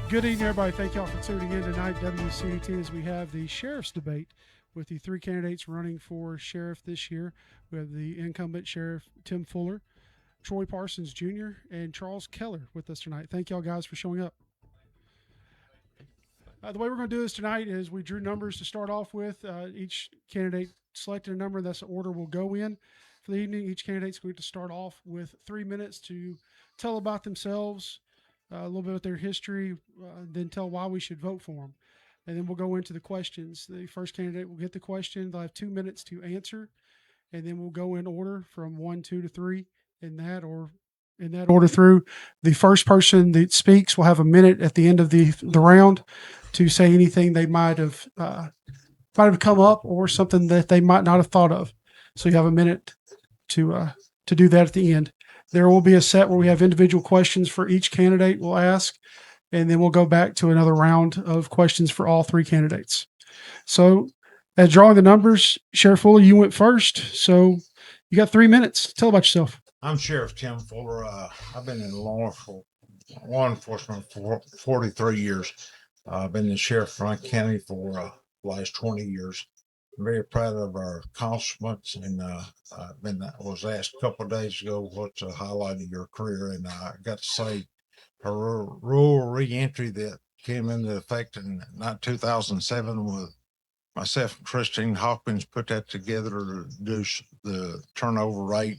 Good evening, everybody. Thank y'all for tuning in tonight, WCDT, as we have the sheriff's debate with the three candidates running for sheriff this year. We have the incumbent sheriff, Tim Fuller, Troy Parsons Jr., and Charles Keller with us tonight. Thank y'all guys for showing up. The way we're going to do this tonight is we drew numbers to start off with. Each candidate selected a number. That's the order we'll go in for the evening. Each candidate's going to start off with 3 minutes to tell about themselves, a little bit of their history, then tell why we should vote for them. And then we'll go into the questions. The first candidate will get the question. They'll have 2 minutes to answer. And then we'll go in order from 1, 2 to 3 in that order through. The first person that speaks will have a minute at the end of the round to say anything they might have come up or something that they might not have thought of. So you have a minute to do that at the end. There will be a set where we have individual questions for each candidate we'll ask, and then we'll go back to another round of questions for all three candidates. So as drawing the numbers, Sheriff Fuller, you went first. So you got 3 minutes. Tell about yourself. I'm Sheriff Tim Fuller. I've been in law enforcement for 43 years. I've been the sheriff of Franklin County for the last 20 years. I'm very proud of our accomplishments, and I was asked a couple of days ago what's a highlight of your career, and I got to say a rural reentry that came into effect in 2007 with myself and Christine Hawkins put that together to reduce the turnover rate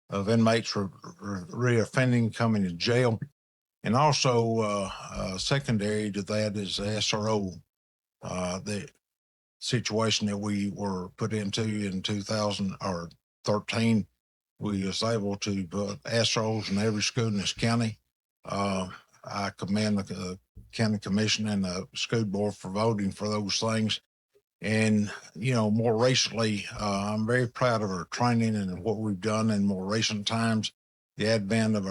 of inmates reoffending coming to jail. And also secondary to that is the SRO, the situation that we were put into in 2013. We was able to put SROs in every school in this county. I commend the county commission and the school board for voting for those things. And, more recently, I'm very proud of our training and what we've done in more recent times. The advent of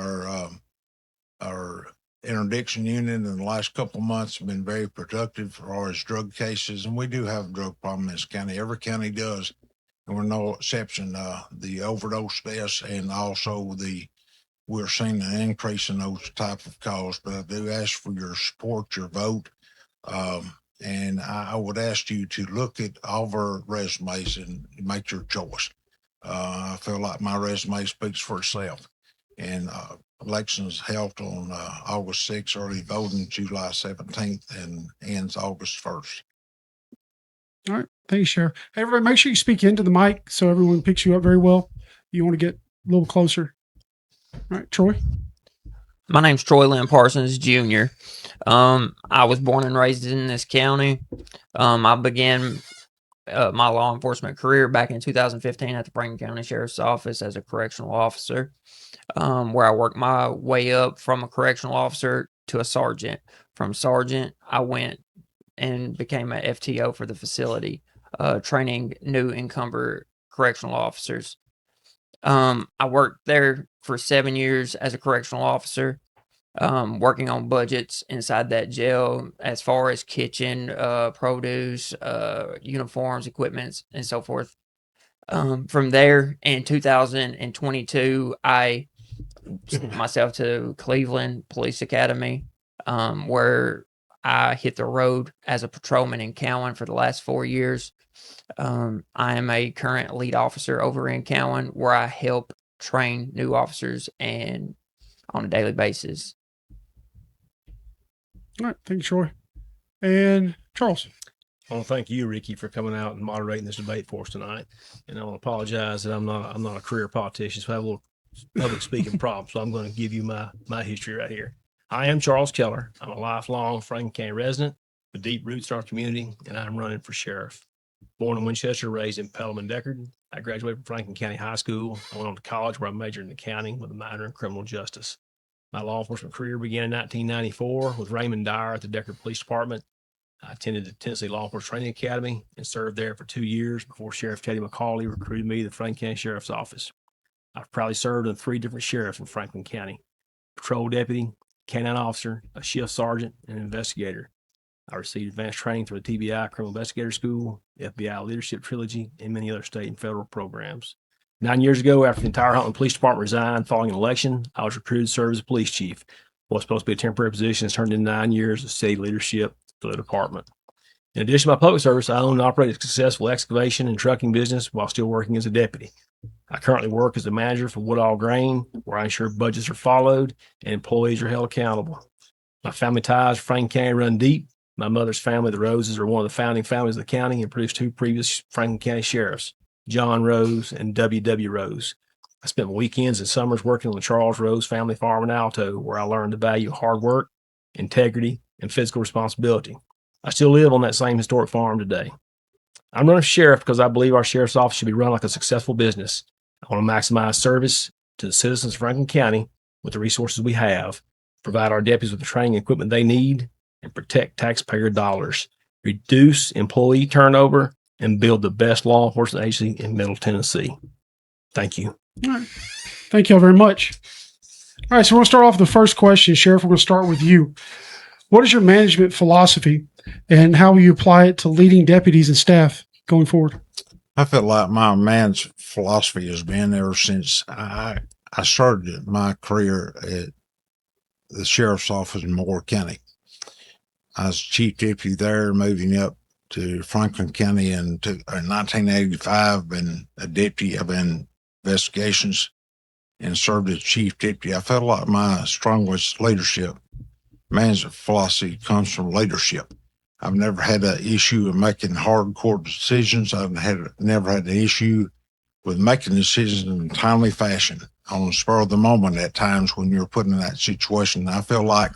our interdiction unit in the last couple of months have been very productive for our drug cases. And we do have a drug problem in this county. Every county does. And we're no exception. The overdose deaths and also we're seeing an increase in those type of calls. But I do ask for your support, your vote. And I would ask you to look at all of our resumes and make your choice. I feel like my resume speaks for itself. And elections held on August 6th, early voting July 17th, and ends August 1st. All right. Thanks, Sheriff. Hey, everybody, make sure you speak into the mic so everyone picks you up very well. You want to get a little closer. All right, Troy. My name's Troy Lynn Parsons Jr. I was born and raised in this county. I began my law enforcement career back in 2015 at the Franklin County Sheriff's Office as a correctional officer, where I worked my way up from a correctional officer to a sergeant. From sergeant, I went and became an FTO for the facility, training new encumbered correctional officers. I worked there for 7 years as a correctional officer, working on budgets inside that jail as far as kitchen, produce, uniforms, equipment, and so forth. From there, in 2022, I sent myself to Cleveland Police Academy, where I hit the road as a patrolman in Cowan for the last 4 years. I am a current lead officer over in Cowan, where I help train new officers and on a daily basis. All right, thank you, Troy. And Charles. I want to thank you, Ricky, for coming out and moderating this debate for us tonight. And I want to apologize that I'm not a career politician, so I have a little public speaking problem. So I'm going to give you my history right here. I am Charles Keller. I'm a lifelong Franklin County resident with deep roots in our community, and I'm running for sheriff. Born in Winchester, raised in Pelham and Deckard. I graduated from Franklin County High School. I went on to college where I majored in accounting with a minor in criminal justice. My law enforcement career began in 1994 with Raymond Dyer at the Deckard Police Department. I attended the Tennessee Law Enforcement Training Academy and served there for 2 years before Sheriff Teddy McCauley recruited me to the Franklin County Sheriff's Office. I've proudly served in 3 different sheriffs in Franklin County: patrol deputy, canine officer, a shift sergeant, and an investigator. I received advanced training through the TBI Criminal Investigator School, the FBI Leadership Trilogy, and many other state and federal programs. 9 years ago, after the entire Huntsville Police Department resigned following an election, I was recruited to serve as a police chief. What's supposed to be a temporary position has turned into 9 years of steady leadership for the department. In addition to my public service, I own and operate a successful excavation and trucking business while still working as a deputy. I currently work as a manager for Woodall Grain, where I ensure budgets are followed and employees are held accountable. My family ties with Franklin County run deep. My mother's family, the Roses, are one of the founding families of the county and produced 2 previous Franklin County sheriffs, John Rose and W.W. Rose. I spent weekends and summers working on the Charles Rose family farm in Alto, where I learned the value of hard work, integrity, and physical responsibility. I still live on that same historic farm today. I'm running for sheriff because I believe our sheriff's office should be run like a successful business. I want to maximize service to the citizens of Franklin County with the resources we have, provide our deputies with the training and equipment they need, and protect taxpayer dollars, reduce employee turnover, and build the best law enforcement agency in Middle Tennessee. Thank you. All right. Thank you all very much. All right, so we're going to start off with the first question. Sheriff, we're going to start with you. What is your management philosophy, and how will you apply it to leading deputies and staff going forward? I feel like my man's philosophy has been ever since I started my career at the sheriff's office in Moore County. I was chief deputy there, moving up to Franklin County in 1985, been a deputy. I've been investigations and served as chief deputy. I felt like my strongest leadership management philosophy comes from leadership. I've never had an issue of making hardcore decisions. I've never had an issue with making decisions in a timely fashion on the spur of the moment at times when you're put in that situation. I feel like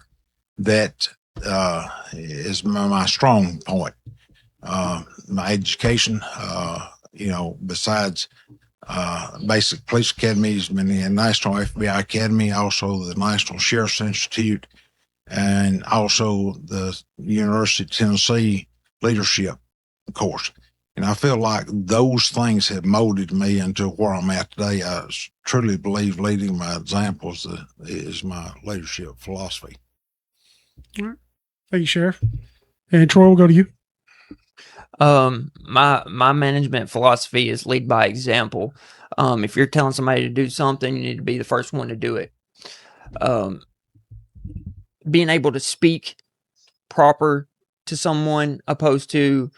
that is my strong point. My education, besides basic police academies, been the National FBI Academy, also the National Sheriff's Institute, and also the University of Tennessee leadership course. And I feel like those things have molded me into where I'm at today. I truly believe leading by example is my leadership philosophy. All right. Thank you, Sheriff. And Troy, we'll go to you. My management philosophy is lead by example. If you're telling somebody to do something, you need to be the first one to do it. Being able to speak proper to someone opposed to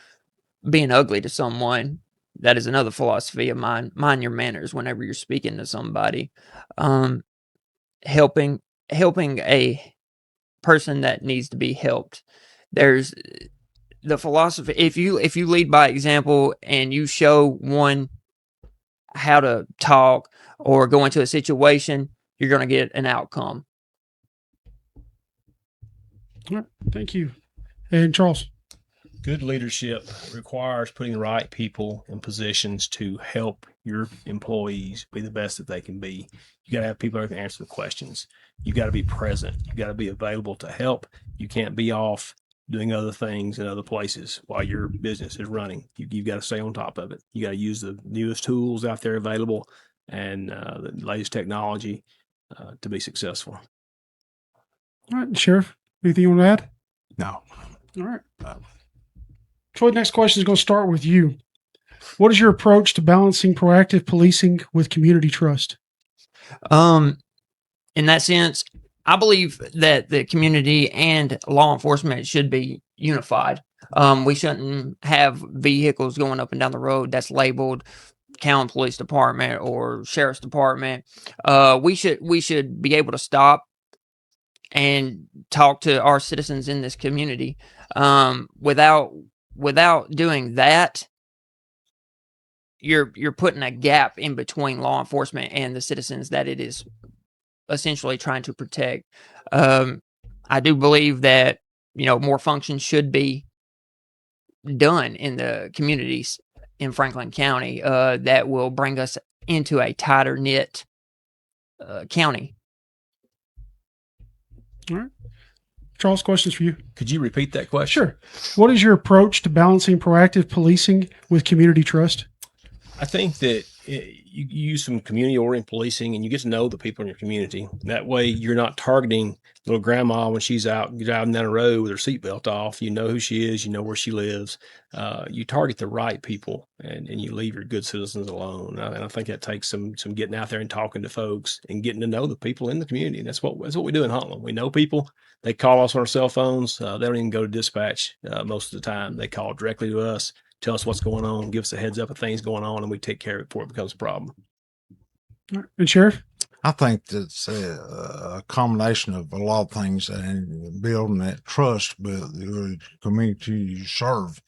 being ugly to someone, that is another philosophy of mine. Mind your manners whenever you're speaking to somebody. Helping a person that needs to be helped. There's the philosophy. If you lead by example and you show one how to talk or go into a situation, you're going to get an outcome. All right. Thank you. And Charles. Good leadership requires putting the right people in positions to help your employees be the best that they can be. You got to have people that can answer the questions. You got to be present. You got to be available to help. You can't be off doing other things in other places while your business is running. You've got to stay on top of it. You got to use the newest tools out there available and the latest technology to be successful. All right, Sheriff, anything you want to add? No. All right. Troy, next question is going to start with you. What is your approach to balancing proactive policing with community trust? In that sense, I believe that the community and law enforcement should be unified. We shouldn't have vehicles going up and down the road that's labeled County Police Department or Sheriff's Department. We should be able to stop and talk to our citizens in this community. Without doing that, you're putting a gap in between law enforcement and the citizens that it is essentially trying to protect. I do believe that more functions should be done in the communities in Franklin County that will bring us into a tighter knit county. All right. Charles, questions for you. Could you repeat that question? Sure. What is your approach to balancing proactive policing with community trust? I think that you use some community-oriented policing, and you get to know the people in your community. That way, you're not targeting little grandma when she's out driving down the road with her seatbelt off. You know who she is. You know where she lives. You target the right people, and you leave your good citizens alone. And I think that takes some getting out there and talking to folks and getting to know the people in the community. And that's what we do in Huntland. We know people. They call us on our cell phones. They don't even go to dispatch most of the time. They call directly to us, tell us what's going on, give us a heads up of things going on, and we take care of it before it becomes a problem. And Sheriff? I think that's a combination of a lot of things and building that trust with the community you serve,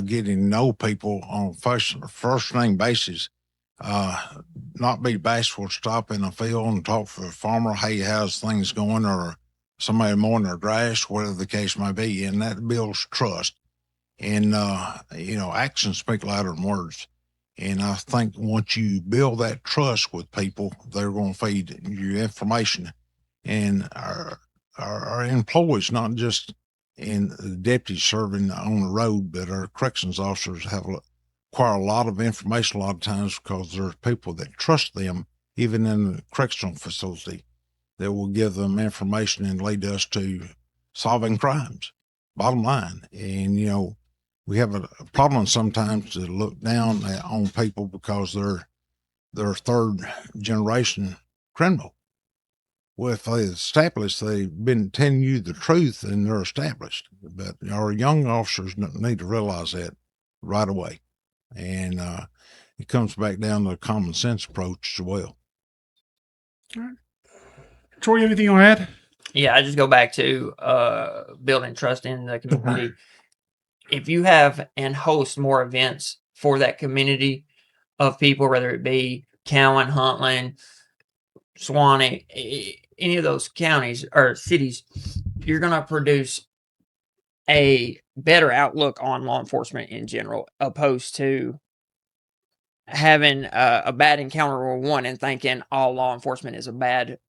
getting to know people on first name basis, not be bashful, stop in a field and talk to a farmer, hey, how's things going, or somebody mowing their grass, whatever the case may be, and that builds trust. And, actions speak louder than words. And I think once you build that trust with people, they're going to feed you information. And our employees, not just in the deputies serving on the road, but our corrections officers acquire a lot of information a lot of times because there's people that trust them, even in the correctional facility, that will give them information and lead us to solving crimes, bottom line. And, we have a problem sometimes to look down on people because they're third generation criminal. Well, if they established, they've been telling you the truth and they're established. But our young officers need to realize that right away. And it comes back down to a common sense approach as well. All right. Troy, anything you want to add? Yeah, I just go back to building trust in the community. If you have and host more events for that community of people, whether it be Cowan, Huntland, Suwanee, any of those counties or cities, you're going to produce a better outlook on law enforcement in general, opposed to having a bad encounter with one and thinking all law enforcement is a bad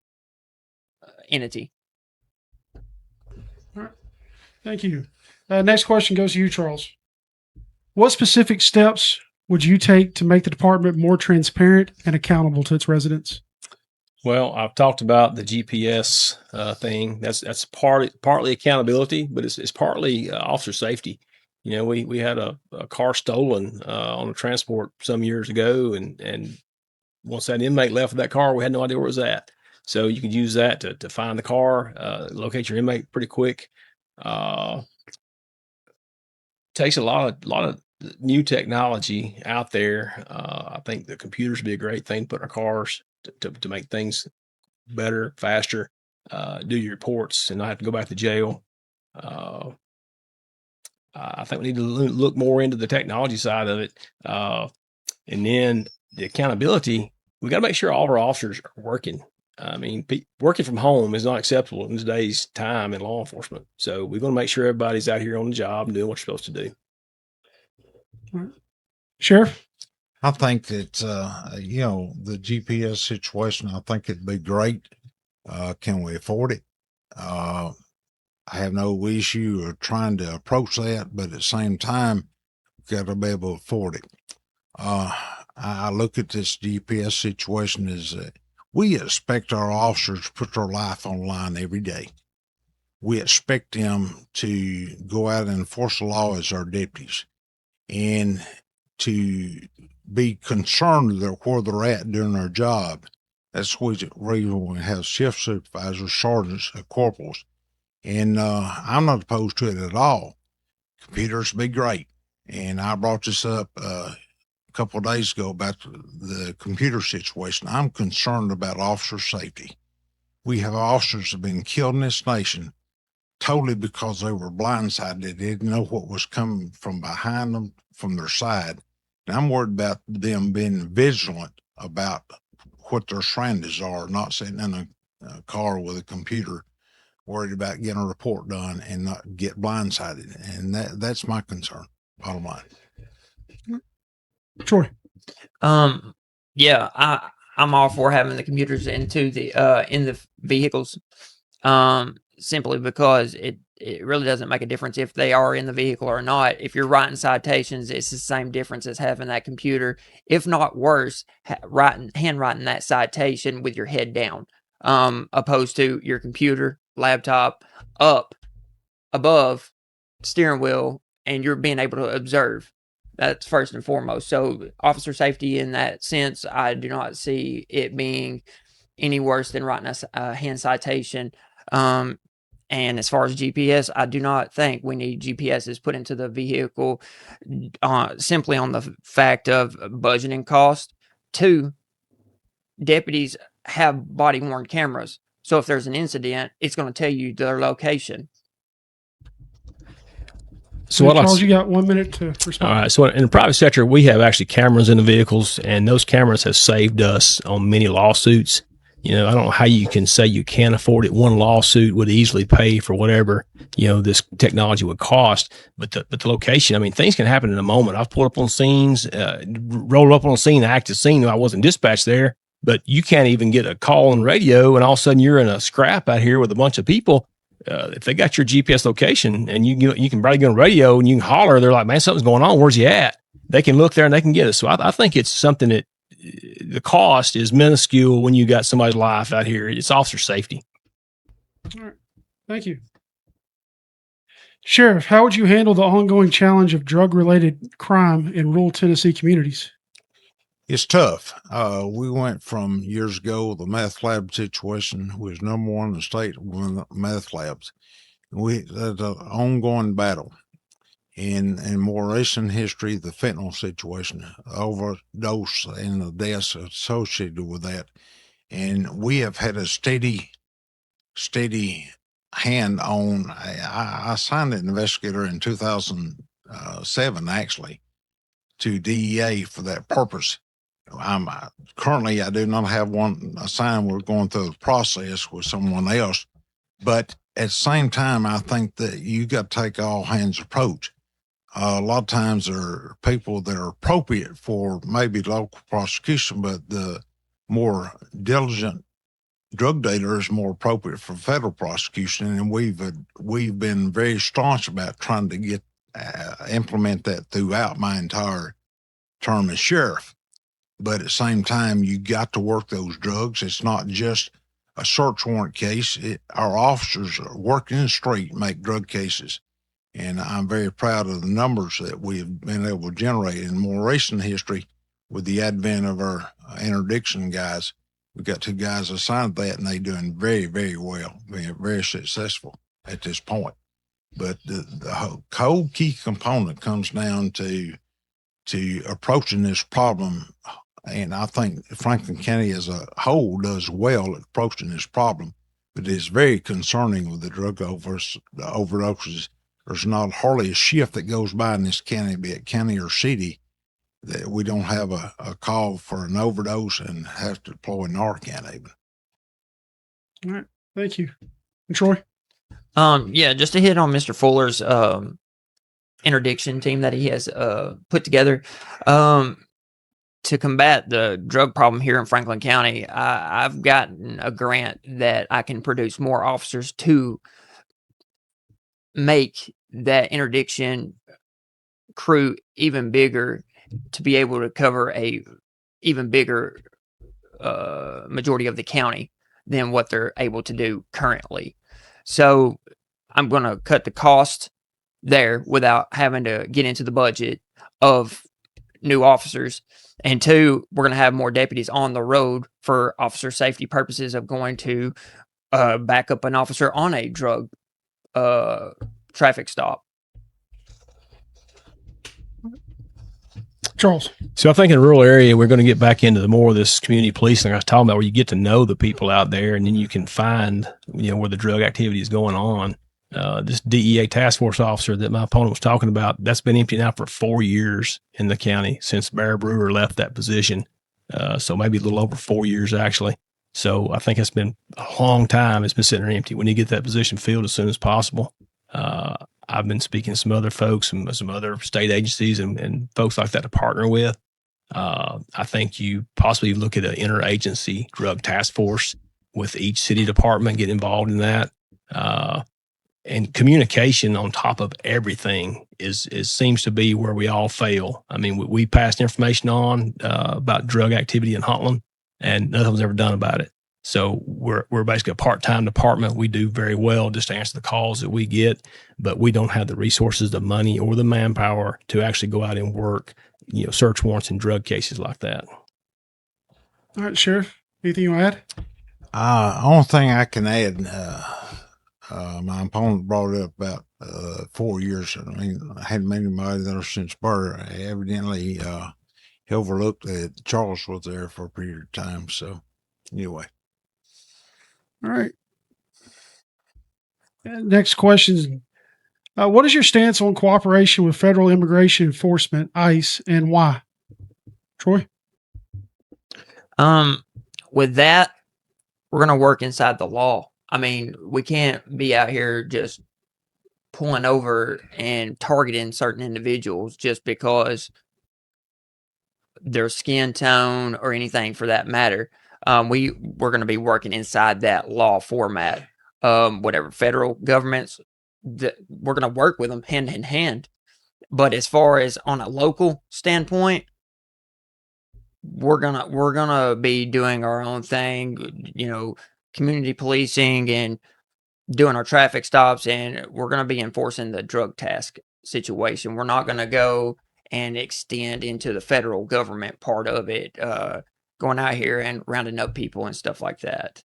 entity. All right. Thank you. Next question goes to you, Charles. What specific steps would you take to make the department more transparent and accountable to its residents? Well, I've talked about the GPS thing. That's partly accountability, but it's partly officer safety. We had a car stolen on a transport some years ago, and once that inmate left with that car, we had no idea where it was at. So you could use that to find the car, locate your inmate pretty quick. Takes a lot of new technology out there. I think the computers would be a great thing to put in our cars to make things better, faster, do your reports and not have to go back to jail. I think we need to look more into the technology side of it. And then the accountability, we got to make sure all of our officers are working. I mean, working from home is not acceptable in today's time in law enforcement. So we're going to make sure everybody's out here on the job and doing what you're supposed to do. All right. Sheriff? I think that, the GPS situation, I think it'd be great. Can we afford it? I have no issue of trying to approach that, but at the same time, we've got to be able to afford it. I look at this GPS situation as we expect our officers to put their life on the line every day. We expect them to go out and enforce the law as our deputies and to be concerned where they're at doing their job. That's the reason we have shift supervisors, sergeants, and corporals. And I'm not opposed to it at all. Computers be great. And I brought this up a couple of days ago about the computer situation. I'm concerned about officer safety. We have officers that have been killed in this nation totally because they were blindsided. They didn't know what was coming from behind them, from their side. And I'm worried about them being vigilant about what their surroundings are, not sitting in a car with a computer worried about getting a report done and not get blindsided. And that's my concern, bottom line. Troy? Yeah, I'm all for having the computers into the in the vehicles, simply because it really doesn't make a difference if they are in the vehicle or not. If you're writing citations, it's the same difference as having that computer, if not worse, handwriting that citation with your head down, opposed to your computer, laptop, up above steering wheel, and you're being able to observe. That's first and foremost. So officer safety in that sense, I do not see it being any worse than writing a hand citation. And as far as GPS, I do not think we need GPSs put into the vehicle simply on the fact of budgeting cost. 2, deputies have body-worn cameras. So if there's an incident, it's going to tell you their location. So Charles, you got 1 minute to respond. All right. So in the private sector, we have actually cameras in the vehicles, and those cameras have saved us on many lawsuits. I don't know how you can say you can't afford it. One lawsuit would easily pay for whatever, this technology would cost. But the location, things can happen in a moment. I've pulled up on scenes, rolled up on a scene, active scene. I wasn't dispatched there, but you can't even get a call on radio, and all of a sudden you're in a scrap out here with a bunch of people. If they got your GPS location and you can probably get on radio and you can holler, they're like, man, something's going on. Where's you at? They can look there and they can get us. So I think it's something that the cost is minuscule when you got somebody's life out here. It's officer safety. All right. Thank you. Sheriff, how would you handle the ongoing challenge of drug-related crime in rural Tennessee communities? It's tough. We went from years ago, the meth lab situation was number 1 in the state with meth labs. That's an ongoing battle. In more recent history, the fentanyl situation, overdose and the deaths associated with that. And we have had a steady hand on, I signed an investigator in 2007, actually, to DEA for that purpose. Currently, I do not have one assigned. We're going through the process with someone else. But at the same time, I think that you got to take all hands approach. A lot of times there are people that are appropriate for maybe local prosecution, but the more diligent drug dealer is more appropriate for federal prosecution. And we've been very staunch about trying to get implement that throughout my entire term as sheriff. But at the same time, you got to work those drugs. It's not just a search warrant case. Our officers are working in the street, make drug cases. And I'm very proud of the numbers that we have been able to generate in more recent history with the advent of our interdiction guys. We've got 2 guys assigned that, and they're doing very, very well, being very successful at this point. But the whole key component comes down to approaching this problem. And I think Franklin County as a whole does well at approaching this problem, but it's very concerning with the drug overdoses. There's not hardly a shift that goes by in this county, be it county or city, that we don't have a call for an overdose and have to deploy Narcan even. All right. Thank you. And Troy? Yeah, just to hit on Mr. Fuller's interdiction team that he has put together. To combat the drug problem here in Franklin County, I've gotten a grant that I can produce more officers to make that interdiction crew even bigger, to be able to cover a even bigger majority of the county than what they're able to do currently. So I'm going to cut the cost there without having to get into the budget of new officers. And 2, we're going to have more deputies on the road for officer safety purposes of going to back up an officer on a drug traffic stop. Charles? So I think in a rural area, we're going to get back into the more of this community policing I was talking about, where you get to know the people out there, and then you can find, where the drug activity is going on. This DEA task force officer that my opponent was talking about, that's been empty now for 4 years in the county since Bear Brewer left that position. So maybe a little over 4 years, actually. So I think it's been a long time. It's been sitting there empty. We need to get that position filled as soon as possible. I've been speaking to some other folks and some other state agencies and folks like that to partner with. I think you possibly look at an interagency drug task force with each city department, get involved in that. and communication on top of everything is seems to be where we all fail. I mean, we passed information on about drug activity in Hotland, and nothing's ever done about it. So we're basically a part-time department. We do very well just to answer the calls that we get, but we don't have the resources, the money, or the manpower to actually go out and work, search warrants in drug cases like that. All right, Sheriff, anything you want to add? Only thing I can add, my opponent brought it up about 4 years. I mean, I hadn't met anybody there since birth. Evidently, he overlooked that Charles was there for a period of time. So, anyway. All right. Next question. What is your stance on cooperation with federal immigration enforcement, ICE, and why? Troy? With that, we're going to work inside the law. I mean, we can't be out here just pulling over and targeting certain individuals just because their skin tone or anything for that matter. We're going to be working inside that law format. Whatever federal governments, we're going to work with them hand in hand. But as far as on a local standpoint, we're gonna be doing our own thing, community policing and doing our traffic stops, and we're gonna be enforcing the drug task situation. We're not gonna go and extend into the federal government part of it, going out here and rounding up people and stuff like that.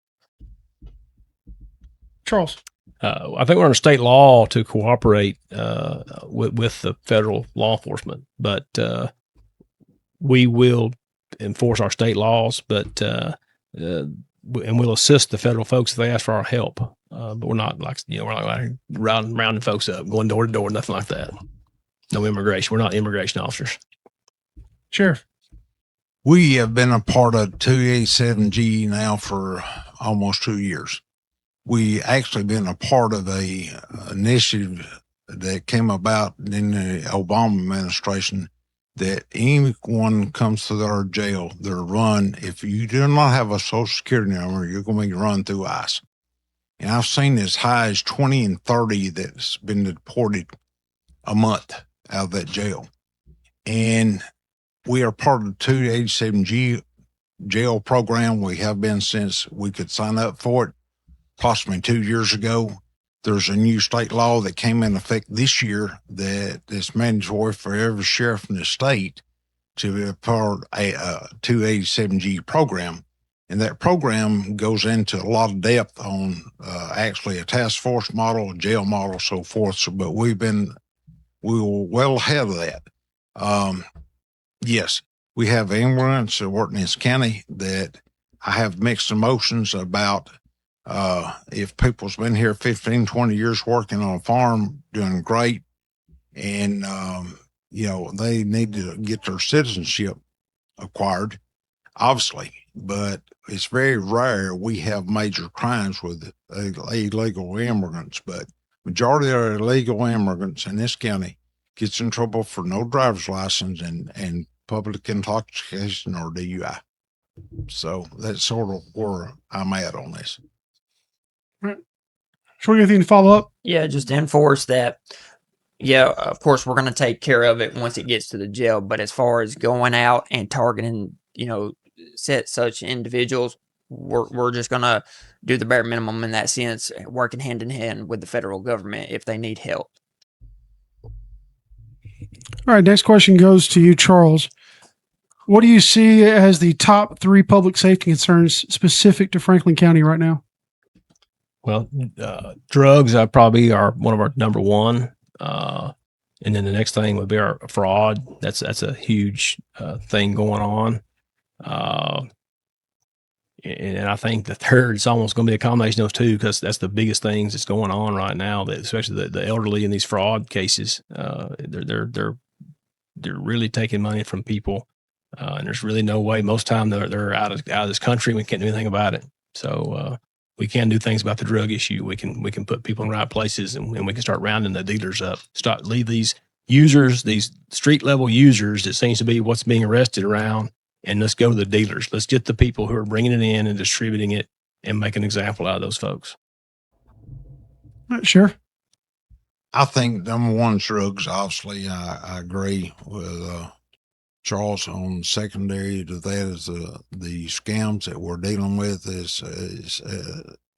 Charles? I think we're under state law to cooperate with the federal law enforcement, but we will enforce our state laws, but and we'll assist the federal folks if they ask for our help. But we're not we're not rounding folks up, going door to door, nothing like that. No immigration. We're not immigration officers. Sheriff? We have been a part of 287G now for almost 2 years. We actually been a part of a initiative that came about in the Obama administration that anyone comes to our jail, they're run. If you do not have a social security number, you're going to be run through ICE. And I've seen as high as 20 and 30 that's been deported a month out of that jail. And we are part of the 287G jail program. We have been since we could sign up for it, approximately 2 years ago. There's a new state law that came in effect this year that is mandatory for every sheriff in the state to be a part of a 287G program. And that program goes into a lot of depth on actually a task force model, a jail model, so forth. So, but we were well ahead of that. Yes, we have immigrants that work in this county that I have mixed emotions about. If people's been here 15, 20 years working on a farm, doing great, and, they need to get their citizenship acquired, obviously, but it's very rare we have major crimes with illegal immigrants, but majority of illegal immigrants in this county gets in trouble for no driver's license and public intoxication or DUI. So that's sort of where I'm at on this. Right. Troy, anything to follow up? Yeah, just enforce that. Yeah, of course, we're going to take care of it once it gets to the jail. But as far as going out and targeting, set such individuals, we're just going to do the bare minimum in that sense, working hand in hand with the federal government if they need help. All right, next question goes to you, Charles. What do you see as the top 3 public safety concerns specific to Franklin County right now? Well, drugs probably are one of our number one. And then the next thing would be our fraud. That's a huge thing going on. And I think the third is almost going to be a combination of those two, because that's the biggest things that's going on right now. That especially the elderly in these fraud cases, they're really taking money from people, and there's really no way. Most time they're out of this country. We can't do anything about it. So we can do things about the drug issue. We can put people in the right places, and we can start rounding the dealers up. Leave these users, these street level users, that seems to be what's being arrested around. And let's go to the dealers. Let's get the people who are bringing it in and distributing it and make an example out of those folks. All right, sure. I think number one, drugs. Obviously, I agree with Charles on secondary to that is the scams that we're dealing with is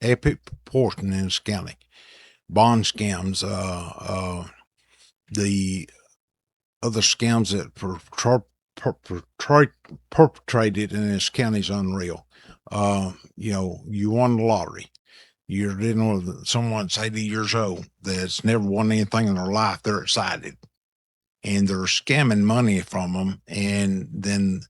epic proportion in this county. Bond scams, the other scams that perpetrated in this county is unreal. You won the lottery. You're dealing with someone that's 80 years old that's never won anything in their life. They're excited and they're scamming money from them. And then,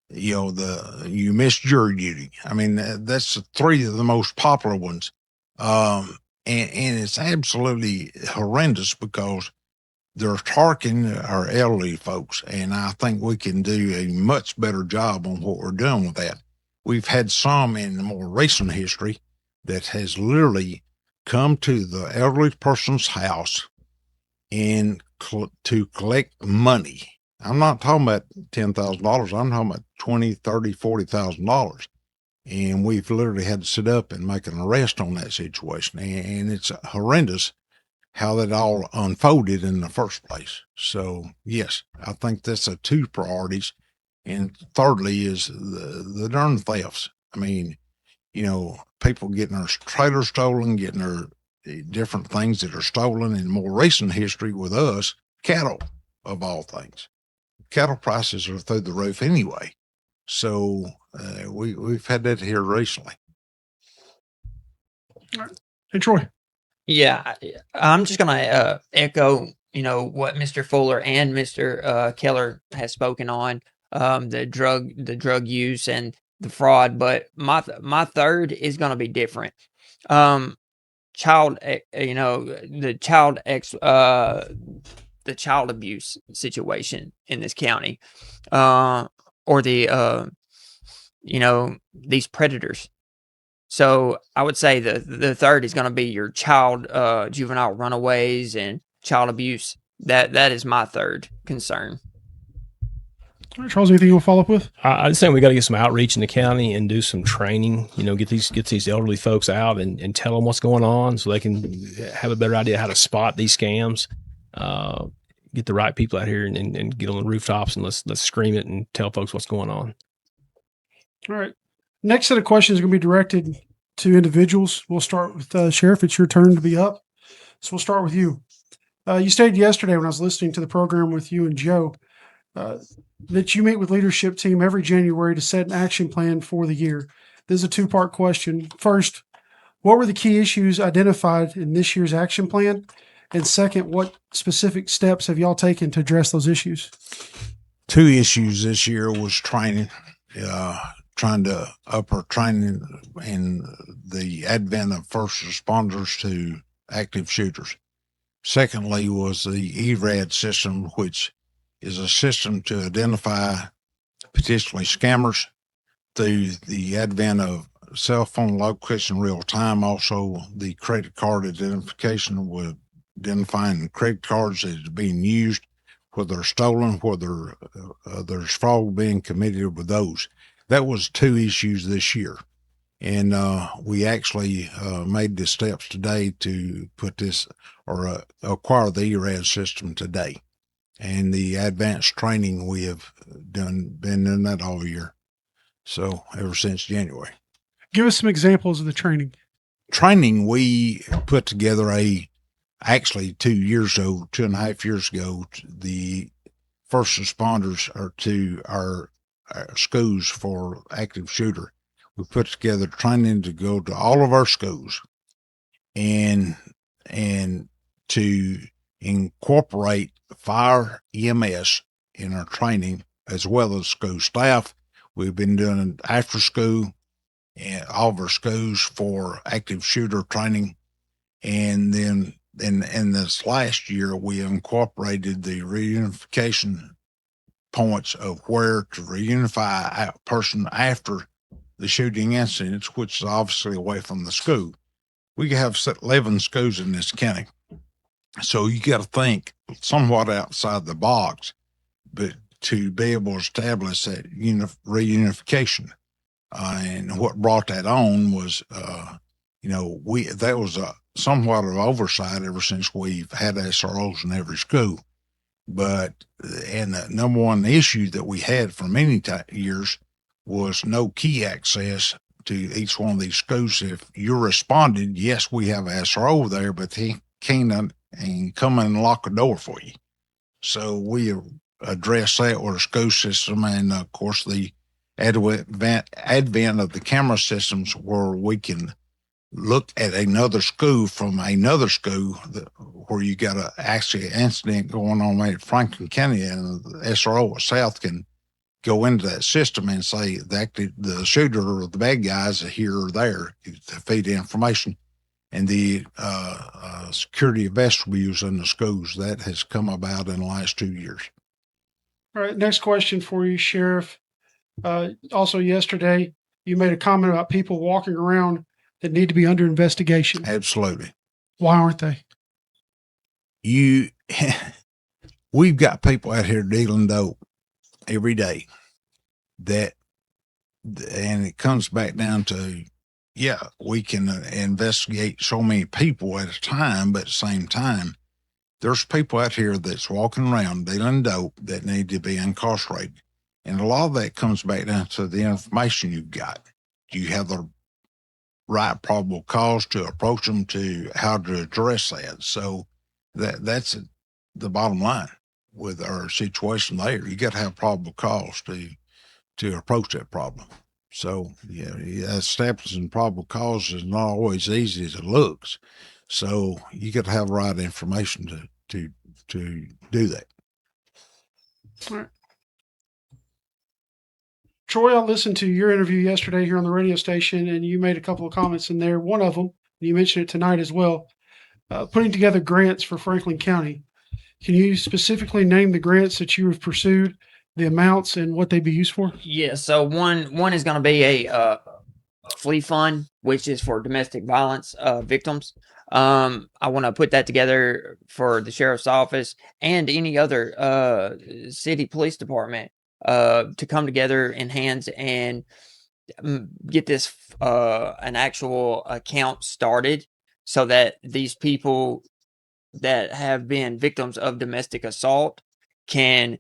you missed jury duty. I mean, that's three of the most popular ones. And it's absolutely horrendous because they're targeting our elderly folks. And I think we can do a much better job on what we're doing with that. We've had some in the more recent history that has literally come to the elderly person's house and to collect money. I'm not talking about $10,000. I'm talking about $20,000, $30,000, $40,000. And we've literally had to sit up and make an arrest on that situation. And it's horrendous how that all unfolded in the first place. So, yes, I think that's the two priorities. And thirdly is the darn thefts. I mean, people getting their trailers stolen, getting their different things that are stolen in more recent history with us, cattle of all things. Cattle prices are through the roof anyway. So we've had that here recently. All right. Hey, Troy. Yeah, I'm just gonna echo, what Mr. Fuller and Mr. Keller has spoken on, the drug use and the fraud. But my third is gonna be different. The child abuse situation in this county, or these predators. So I would say the third is going to be your juvenile runaways and child abuse. That is my third concern. All right, Charles, anything you want to follow up with? I just think we got to get some outreach in the county and do some training. Get these elderly folks out and tell them what's going on so they can have a better idea how to spot these scams. Get the right people out here and get on the rooftops and let's scream it and tell folks what's going on. All right. Next set of questions is going to be directed to individuals. We'll start with Sheriff. It's your turn to be up. So we'll start with you. You stated yesterday when I was listening to the program with you and Joe that you meet with leadership team every January to set an action plan for the year. This is a two-part question. First, what were the key issues identified in this year's action plan? And second, what specific steps have y'all taken to address those issues? Two issues this year was training. Trying to up our training and the advent of first responders to active shooters. Secondly was the ERAD system, which is a system to identify potentially scammers through the advent of cell phone location real time. Also, the credit card identification with identifying credit cards that are being used, whether they're stolen, whether there's fraud being committed with those. That was two issues this year. And we actually made the steps today to put this or acquire the ERAD system today. And the advanced training we have been doing that all year. So ever since January. Give us some examples of the training. Training, we put together actually 2.5 years ago, the first responders are to our schools for active shooter. We put together training to go to all of our schools and to incorporate fire EMS in our training as well as school staff. We've been doing after school and all of our schools for active shooter training. And then in this last year, we incorporated the reunification points of where to reunify a person after the shooting incidents, which is obviously away from the school. We have 11 schools in this county. So you got to think somewhat outside the box, but to be able to establish that reunification. And what brought that on was, that was somewhat of oversight ever since we've had SROs in every school. But, and the number one issue that we had for many years was no key access to each one of these schools. If you responded, yes, we have an SRO there, but he can't and come in and lock a door for you. So we address that with a school system, and of course the advent of the camera systems where we can look at another school from another school where you got actually an incident going on at Franklin County, and the SRO South can go into that system and say that the shooter or the bad guys are here or there to feed information. And the security of vestibules in the schools, that has come about in the last 2 years. All right. Next question for you, Sheriff. Also yesterday, you made a comment about people walking around that need to be under investigation. Absolutely. Why aren't they? We've got people out here dealing dope every day and it comes back down to, yeah, we can investigate so many people at a time, but at the same time, there's people out here that's walking around dealing dope that need to be incarcerated. And a lot of that comes back down to the information you've got. Do you have the right probable cause to approach them, to how to address that? So that's the bottom line with our situation there. You got to have probable cause to approach that problem. So yeah, establishing probable cause is not always easy as it looks. So you got to have the right information to do that. All right. Troy, I listened to your interview yesterday here on the radio station, and you made a couple of comments in there. One of them, you mentioned it tonight as well, putting together grants for Franklin County. Can you specifically name the grants that you have pursued, the amounts, and what they'd be used for? Yeah, so one is going to be a flea fund, which is for domestic violence victims. I want to put that together for the sheriff's office and any other city police department to come together in hands and get this an actual account started, so that these people that have been victims of domestic assault can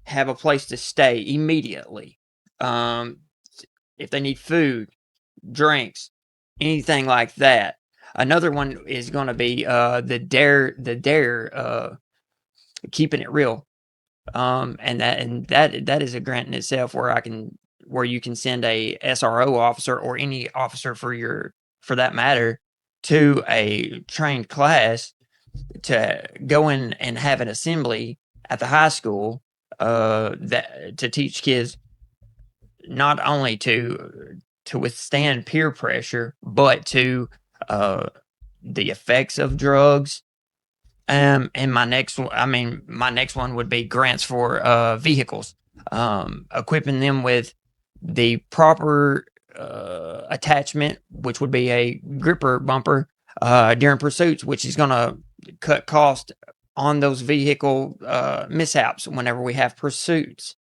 have a place to stay immediately. If they need food, drinks, anything like that. Another one is going to be the dare keeping it real. And that is a grant in itself where you can send a SRO officer or any officer for that matter to a trained class to go in and have an assembly at the high school that to teach kids not only to withstand peer pressure, but to the effects of drugs. And my next one would be grants for vehicles, equipping them with the proper attachment, which would be a gripper bumper during pursuits, which is going to cut cost on those vehicle mishaps whenever we have pursuits.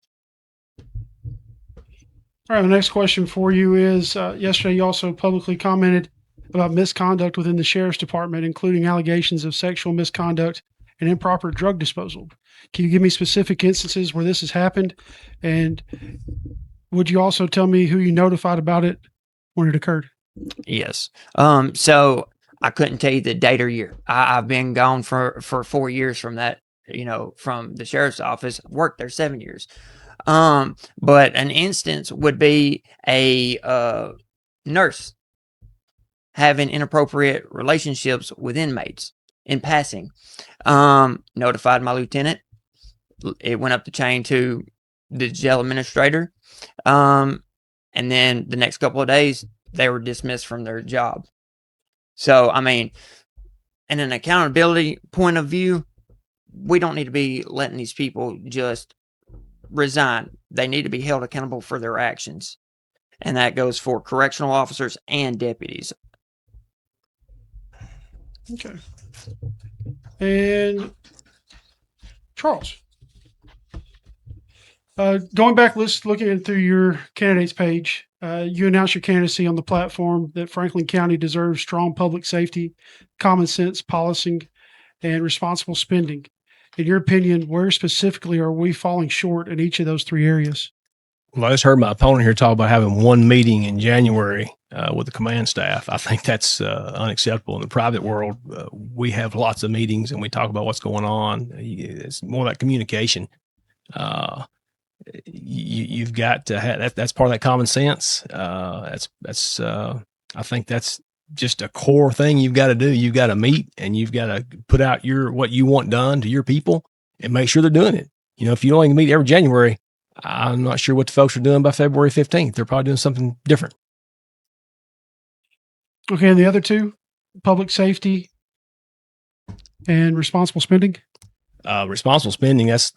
All right, the next question for you is, yesterday you also publicly commented about misconduct within the sheriff's department, including allegations of sexual misconduct and improper drug disposal. Can you give me specific instances where this has happened? And would you also tell me who you notified about it when it occurred? Yes. So I couldn't tell you the date or year. I've been gone for 4 years from that, from the sheriff's office. Worked there 7 years. But an instance would be a nurse having inappropriate relationships with inmates in passing. Notified my lieutenant. It went up the chain to the jail administrator. And then the next couple of days, they were dismissed from their job. So, in an accountability point of view, we don't need to be letting these people just resign. They need to be held accountable for their actions. And that goes for correctional officers and deputies. Okay. And Charles, going back, looking through your candidates page, You announced your candidacy on the platform that Franklin County deserves strong public safety, common sense policing, and responsible spending. In your opinion, where specifically are we falling short in each of those three areas? Well, I just heard my opponent here talk about having one meeting in January with the command staff. I think that's unacceptable. In the private world, we have lots of meetings and we talk about what's going on. It's more like communication. You've got to have that's part of that common sense. I think that's just a core thing you've got to do. You've got to meet and you've got to put out what you want done to your people and make sure they're doing it. You know, if you only meet every January, I'm not sure what the folks are doing by February 15th. They're probably doing something different. Okay, and the other two, public safety and responsible spending? Responsible spending, that's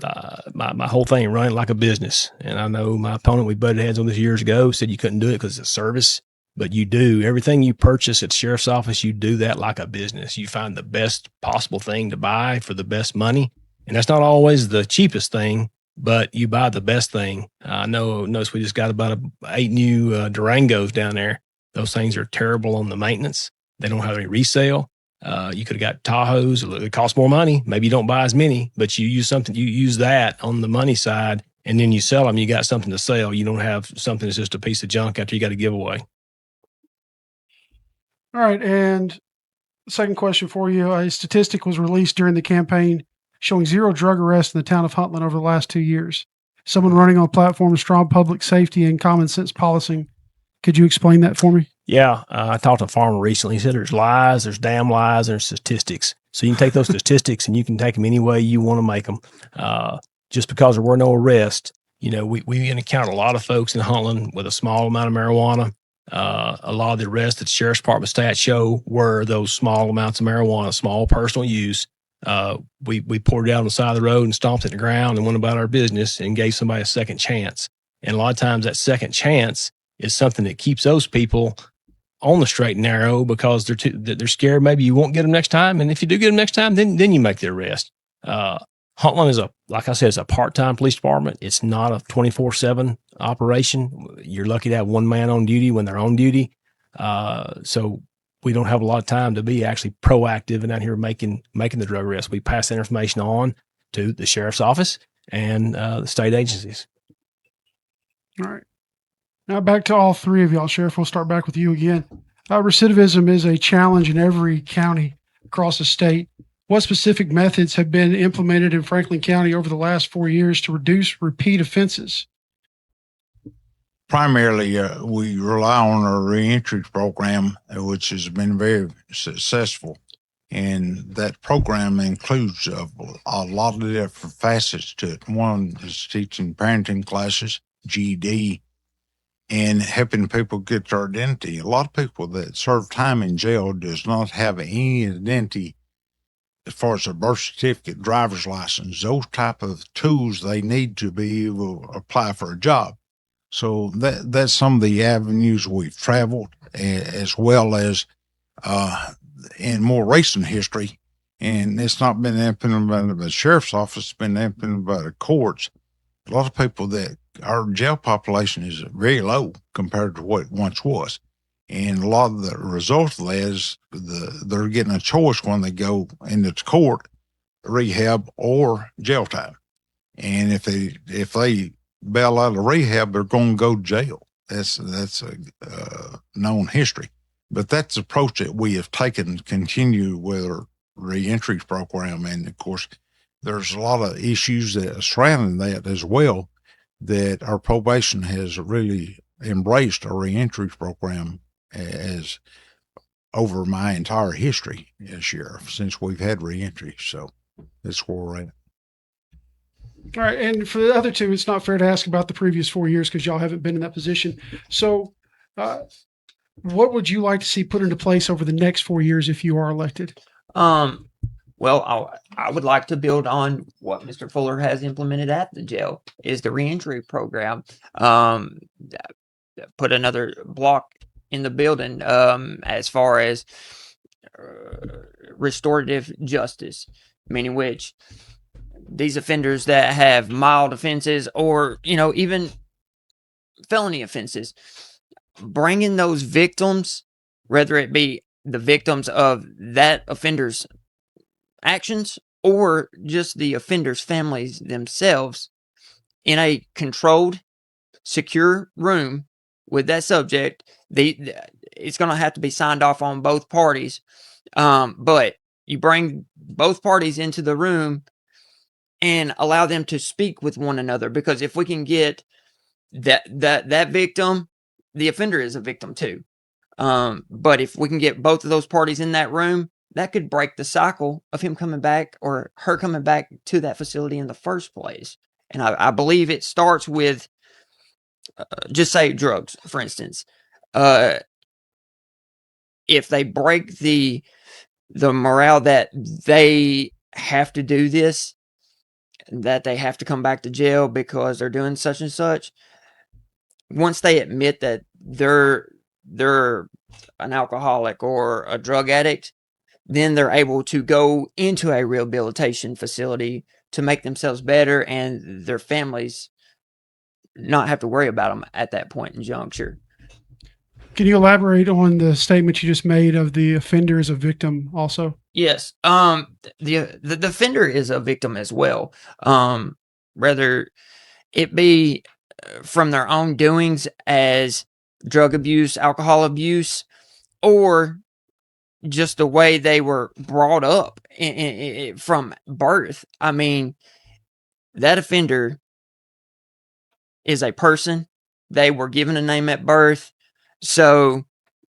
my whole thing, running like a business. And I know my opponent, we butted heads on this years ago, said you couldn't do it because it's a service, but you do. Everything you purchase at the sheriff's office, you do that like a business. You find the best possible thing to buy for the best money. And that's not always the cheapest thing, but you buy the best thing. I notice we just got about 8 new Durangos down there. Those things are terrible on the maintenance. They don't have any resale. You could have got Tahoes. It costs more money. Maybe you don't buy as many, but you use that on the money side, and then you sell them. You got something to sell. You don't have something that's just a piece of junk after you got to give away. All right. And second question for you. A statistic was released during the campaign showing 0 drug arrests in the town of Huntland over the last 2 years. Someone running on a platform of strong public safety and common sense policing. Could you explain that for me? Yeah, I talked to a farmer recently. He said there's lies, there's damn lies, there's statistics. So you can take those statistics and you can take them any way you want to make them. Just because there were no arrests, you know, we encountered a lot of folks in Huntland with a small amount of marijuana. A lot of the arrests that the Sheriff's Department stats show were those small amounts of marijuana, small personal use. We poured it out on the side of the road and stomped it in the ground and went about our business and gave somebody a second chance. And a lot of times that second chance is something that keeps those people on the straight and narrow because they're scared maybe you won't get them next time. And if you do get them next time, then you make the arrest. Huntland is like I said, it's a part-time police department. It's not a 24/7 operation. You're lucky to have one man on duty when they're on duty. So we don't have a lot of time to be actually proactive and out here making the drug arrests. We pass that information on to the sheriff's office and the state agencies. All right. Now back to all three of y'all. Sheriff, we'll start back with you again. Recidivism is a challenge in every county across the state. What specific methods have been implemented in Franklin County over the last 4 years to reduce repeat offenses? Primarily, we rely on our reentry program, which has been very successful. And that program includes a lot of different facets to it. One is teaching parenting classes, GED, and helping people get their identity. A lot of people that serve time in jail does not have any identity as far as a birth certificate, driver's license, those type of tools they need to be able to apply for a job. So that's some of the avenues we've traveled, as well as in more recent history. And it's not been implemented by the sheriff's office, it's been implemented by the courts. A lot of people that our jail population is very low compared to what it once was. And a lot of the result of that is they're getting a choice when they go into court, rehab or jail time. And if they bail out of rehab, they're going to go to jail. That's a known history. But that's the approach that we have taken to continue with our reentry program. And of course, there's a lot of issues that are surrounding that as well, that our probation has really embraced our reentry program as over my entire history as sheriff since we've had reentry. So that's where we're at. All right. And for the other two, it's not fair to ask about the previous 4 years because y'all haven't been in that position. So what would you like to see put into place over the next 4 years if you are elected? Well, I would like to build on what Mr. Fuller has implemented at the jail is the reentry program. Put another block in the building as far as restorative justice, meaning which these offenders that have mild offenses or, even felony offenses, bringing those victims, whether it be the victims of that offender's actions or just the offender's families themselves, in a controlled, secure room with that subject. It's going to have to be signed off on both parties. But you bring both parties into the room and allow them to speak with one another, because if we can get that victim, the offender is a victim too. But if we can get both of those parties in that room, that could break the cycle of him coming back or her coming back to that facility in the first place. And I believe it starts with, just say drugs, for instance. If they break the morale that they have to do this, that they have to come back to jail because they're doing such and such, once they admit that they're an alcoholic or a drug addict, then they're able to go into a rehabilitation facility to make themselves better and their families not have to worry about them at that point in juncture. Can you elaborate on the statement you just made of the offender as a victim also? Yes. The offender is a victim as well. Whether it be from their own doings as drug abuse, alcohol abuse, or just the way they were brought up from birth. I mean, that offender is a person. They were given a name at birth. So,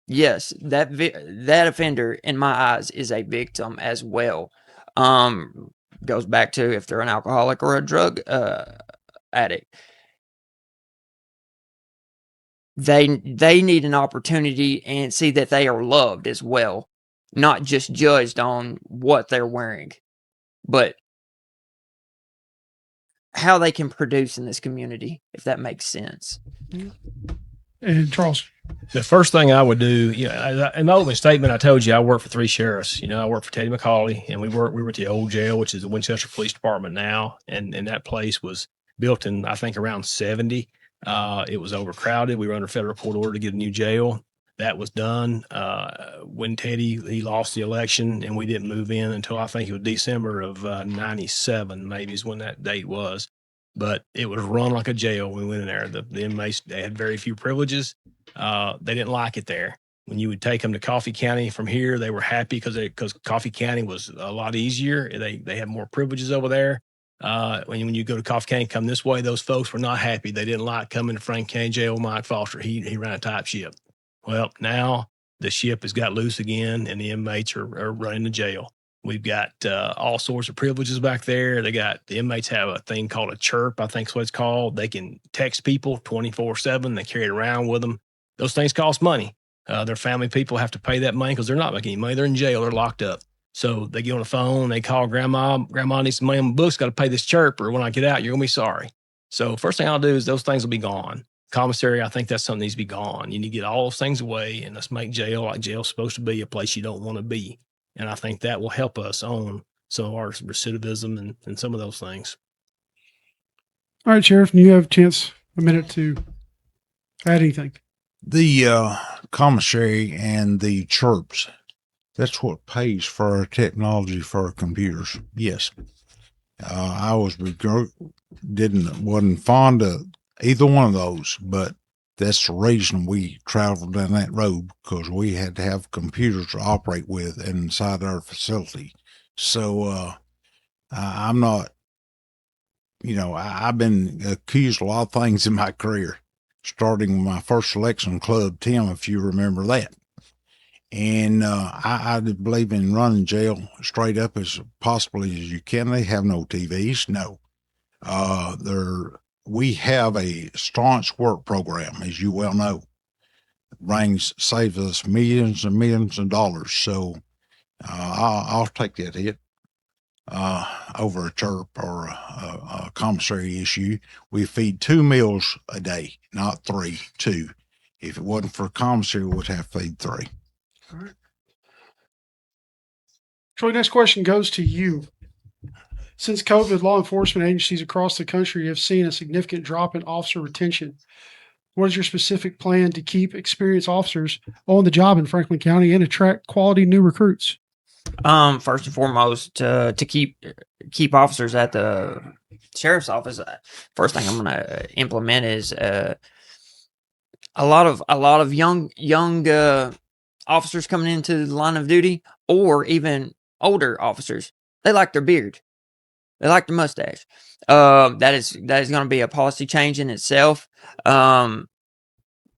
yes, that offender, in my eyes, is a victim as well. Goes back to if they're an alcoholic or a drug addict. They need an opportunity and see that they are loved as well, not just judged on what they're wearing, but how they can produce in this community, if that makes sense. And Charles, the first thing I would do, in my opening statement, I told you I work for 3 sheriffs. I work for Teddy McCauley, and we were at the old jail, which is the Winchester Police Department now. And that place was built in, I think, around 70. It was overcrowded. We were under federal court order to get a new jail. That was done when Teddy, he lost the election, and we didn't move in until I think it was December of 97, maybe is when that date was. But it was run like a jail when we went in there. The inmates, they had very few privileges. They didn't like it there. When you would take them to Coffee County from here, they were happy because Coffee County was a lot easier. They had more privileges over there. When you go to Coffee County, come this way, those folks were not happy. They didn't like coming to Frank County Jail with Mike Foster. He ran a tight ship. Well, now the ship has got loose again, and the inmates are running the jail. We've got all sorts of privileges back there. The inmates have a thing called a chirp, I think is what it's called. They can text people 24/7. They carry it around with them. Those things cost money. Their family people have to pay that money because they're not making any money. They're in jail. They're locked up. So they get on the phone. They call grandma. Grandma needs some money on the books. Got to pay this chirp, or when I get out, you're going to be sorry. So first thing I'll do is those things will be gone. Commissary, I think that's something that needs to be gone. You need to get all those things away, and let's make jail like jail's supposed to be, a place you don't want to be. And I think that will help us on some of our recidivism and some of those things. All right, Sheriff, you have a chance, a minute to add anything. The commissary and the chirps, that's what pays for our technology for our computers. Yes. I wasn't fond of either one of those, but that's the reason we traveled down that road, because we had to have computers to operate with inside our facility. So I'm not, I've been accused of a lot of things in my career, starting with my first selection club, Tim, if you remember that. And I believe in running jail straight up as possibly as you can. They have no TVs, no. We have a staunch work program, as you well know. Saves us millions and millions of dollars. So I'll take that hit over a chirp or a commissary issue. We feed 2 meals a day, not 3, 2. If it wasn't for a commissary, we would have to feed 3. All right. Troy, next question goes to you. Since COVID, law enforcement agencies across the country have seen a significant drop in officer retention. What is your specific plan to keep experienced officers on the job in Franklin County and attract quality new recruits? First and foremost, to keep officers at the sheriff's office, first thing I'm going to implement is a lot of young officers coming into the line of duty, or even older officers. They like their beard, they like their mustache. That is going to be a policy change in itself.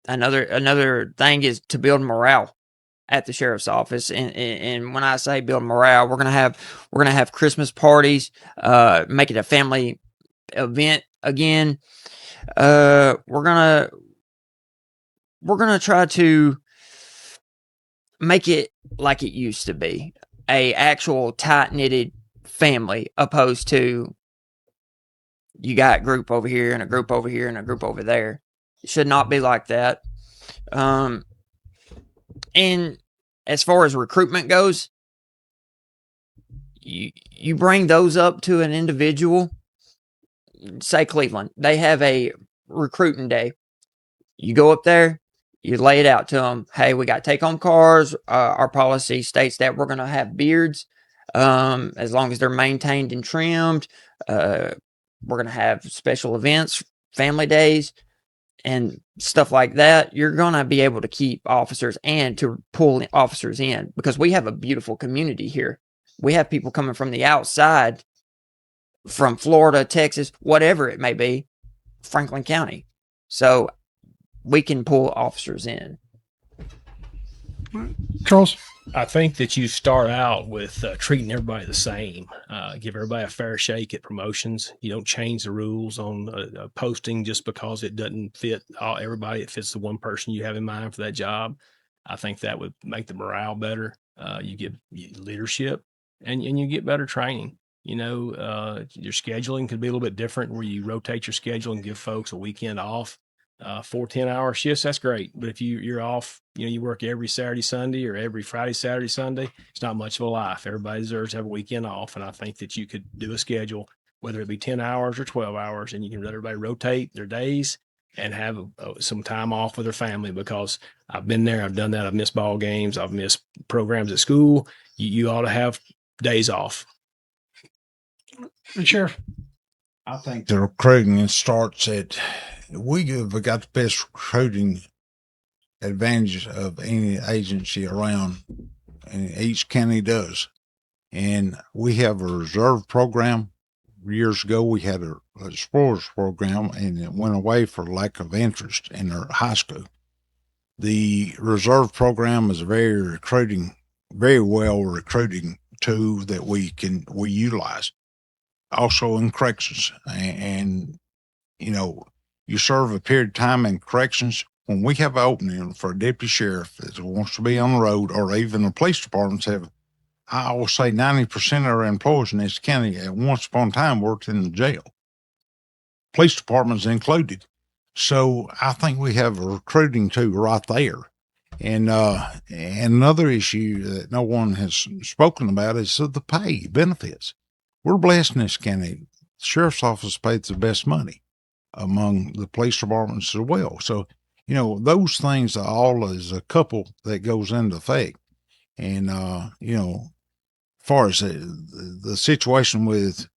Another thing is to build morale at the sheriff's office, and when I say build morale, we're gonna have Christmas parties, make it a family event again. We're gonna try to make it like it used to be, a actual tight knitted family, opposed to you got a group over here and a group over here and a group over there. It should not be like that. And as far as recruitment goes, you bring those up to an individual. Say Cleveland, they have a recruiting day. You go up there, you lay it out to them. Hey, we got take-home cars. Our policy states that we're going to have beards, as long as they're maintained and trimmed. We're going to have special events, family days, and stuff like that. You're going to be able to keep officers and to pull officers in, because we have a beautiful community here. We have people coming from the outside, from Florida, Texas, whatever it may be, Franklin County. So we can pull officers in. Charles? I think that you start out with treating everybody the same. Give everybody a fair shake at promotions. You don't change the rules on a posting just because it doesn't fit everybody. It fits the one person you have in mind for that job. I think that would make the morale better. You get leadership, and you get better training. Your scheduling could be a little bit different, where you rotate your schedule and give folks a weekend off. 4 10-hour shifts, that's great. But if you're off, you work every Saturday, Sunday, or every Friday, Saturday, Sunday, it's not much of a life. Everybody deserves to have a weekend off. And I think that you could do a schedule, whether it be 10 hours or 12 hours, and you can let everybody rotate their days and have some time off with their family, because I've been there. I've done that. I've missed ball games. I've missed programs at school. You ought to have days off. And Sheriff? I think the recruiting starts at, we have got the best recruiting advantage of any agency around, and each county does. And we have a reserve program. Years ago, we had a explorers program, and it went away for lack of interest in their high school. The reserve program is a very well recruiting tool that we utilize. Also in corrections, and you serve a period of time in corrections. When we have an opening for a deputy sheriff that wants to be on the road, or even the police departments have, I will say 90% of our employees in this county at once upon a time worked in the jail. Police departments included. So I think we have a recruiting tool right there. And another issue that no one has spoken about is the pay, benefits. We're blessed in this county. The sheriff's office pays the best money among the police departments as well. So, those things are all as a couple that goes into effect. And, as far as the situation with,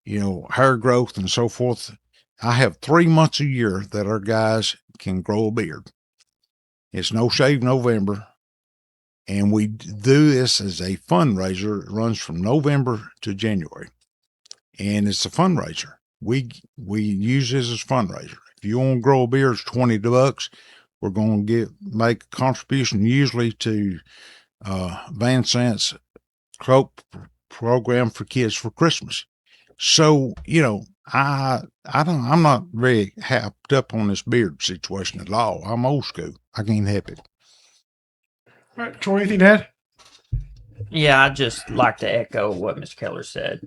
hair growth and so forth, I have 3 months a year that our guys can grow a beard. It's No Shave November. And we do this as a fundraiser. It runs from November to January. And it's a fundraiser. We use this as a fundraiser. If you want to grow a beard, it's $20. We're going to make a contribution usually to Van Sant's cloak program for kids for Christmas. So, I'm not very happed up on this beard situation at all. I'm old school. I can't help it. All right, Troy, anything to add? Yeah, I'd just like to echo what Mr. Keller said.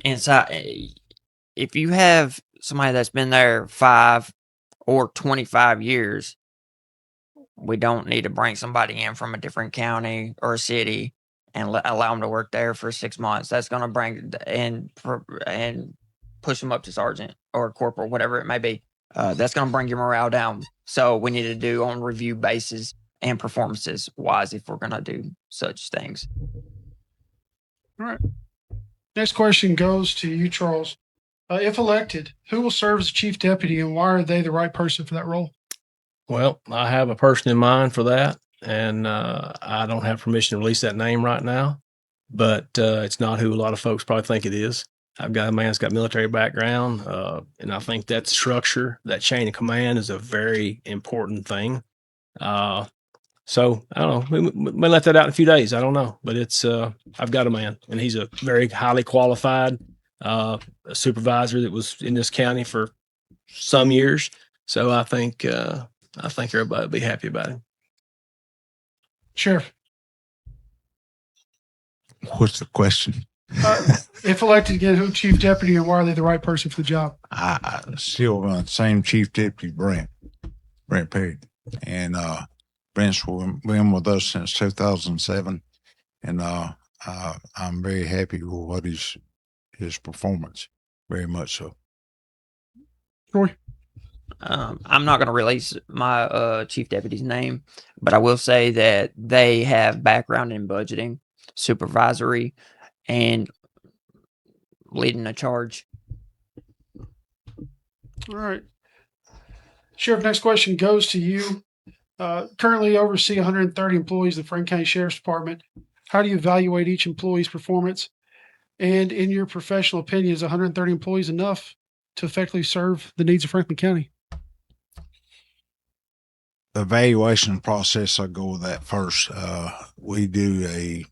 Inside, if you have somebody that's been there 5 or 25 years, we don't need to bring somebody in from a different county or city and allow them to work there for 6 months. That's going to bring and push them up to sergeant or corporal, whatever it may be. that's going to bring your morale down. So we need to do on review basis and performances wise if we're going to do such things. All right. Next question goes to you, Charles. If elected, who will serve as chief deputy, and why are they the right person for that role? Well, I have a person in mind for that, and I don't have permission to release that name right now, but it's not who a lot of folks probably think it is. I've got a man that's got military background, and I think that structure, that chain of command is a very important thing. So I don't know. We may let that out in a few days. I don't know, but it's I've got a man, and he's a very highly qualified a supervisor that was in this county for some years. So I think everybody will be happy about him. Sheriff. What's the question? If elected again, who chief deputy, and why are they the right person for the job? I still same chief deputy, Brent Perry, and Brent's been with us since 2007, and I'm very happy with what his performance, very much so. Troy. I'm not going to release my chief deputy's name, but I will say that they have background in budgeting, supervisory, and leading a charge. All right. Sheriff, next question goes to you. Currently oversee 130 employees of the Franklin County Sheriff's Department. How do you evaluate each employee's performance? And in your professional opinion, is 130 employees enough to effectively serve the needs of Franklin County? The evaluation process, I go with that first. We do a